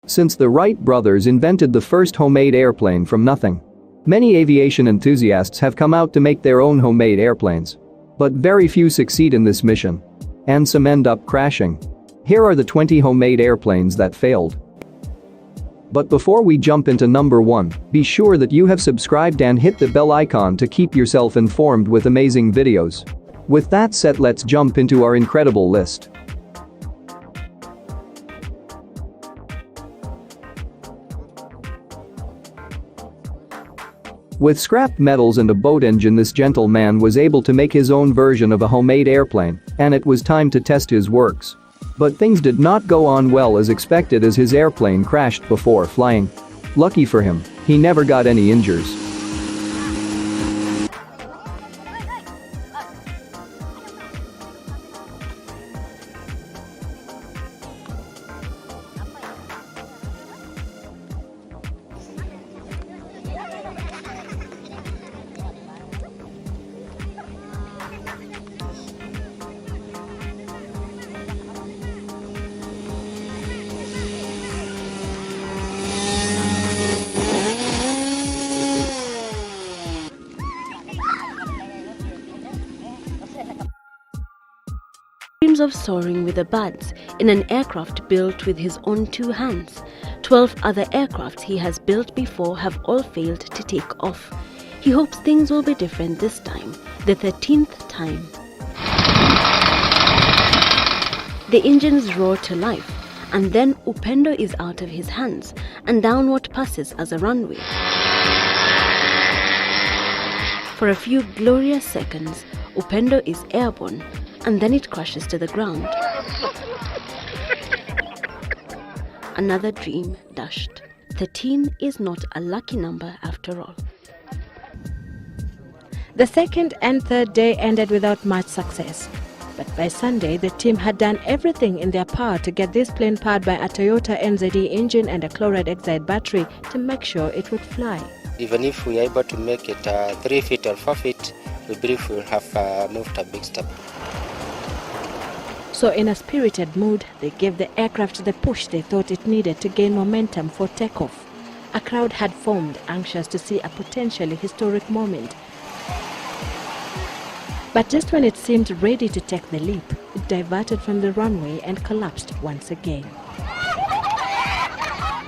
since the Wright brothers invented the first homemade airplane from nothing. Many aviation enthusiasts have come out to make their own homemade airplanes. But very few succeed in this mission. And some end up crashing. Here are the 20 homemade airplanes that failed. But before we jump into number 1, be sure that you have subscribed and hit the bell icon to keep yourself informed with amazing videos. With that said, let's jump into our incredible list. With scrap metals and a boat engine, this gentleman was able to make his own version of a homemade airplane, and it was time to test his works. But things did not go on well as expected, as his airplane crashed before flying. Lucky for him, he never got any injuries. Dreams of soaring with the birds in an aircraft built with his own 2 hands. 12 other aircrafts he has built before have all failed to take off. He hopes things will be different this time, the 13th time. The engines roar to life, and then Upendo is out of his hands and down what passes as a runway. For a few glorious seconds, Upendo is airborne, and then it crashes to the ground. Another dream dashed. 13 is not a lucky number after all. The second and third day ended without much success. But by Sunday, the team had done everything in their power to get this plane powered by a Toyota NZE engine and a chloride oxide battery to make sure it would fly. Even if we are able to make it 3 feet or 4 feet, we believe we will have moved a big step. So in a spirited mood, they gave the aircraft the push they thought it needed to gain momentum for takeoff. A crowd had formed, anxious to see a potentially historic moment. But just when it seemed ready to take the leap, it diverted from the runway and collapsed once again.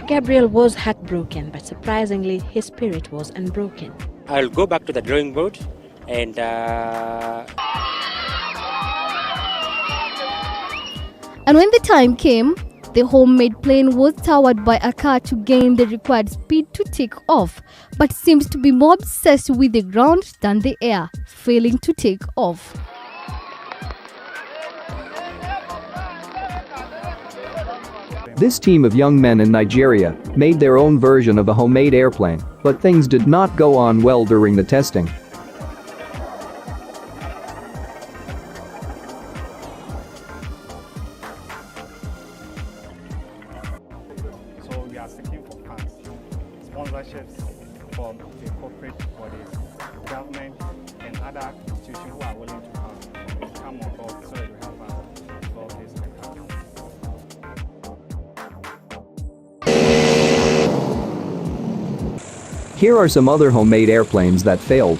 Gabriel was heartbroken, but surprisingly, his spirit was unbroken. I'll go back to the drawing board and And when the time came, the homemade plane was towered by a car to gain the required speed to take off, but seems to be more obsessed with the ground than the air, failing to take off. This team of young men in Nigeria made their own version of a homemade airplane, but things did not go on well during the testing. So we are seeking for funds, sponsorships from the corporate bodies, government, and other institutions who are willing to come on board so that we help us solve this problem. Here are some other homemade airplanes that failed.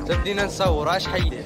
تبدينا نصور اش حيدي.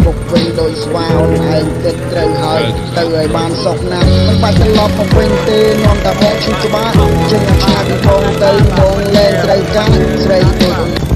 មុខវិញដោយស្វាអូនឯងគិតត្រូវហើយទៅឲ្យបានសុខណាស់មិនបាច់ត្រឡប់មកវិញទេនាំតែបងឈឺច្បាស់ជិះឆ្ងាយពីបងទៅបងលែងត្រូវការស្រីទេ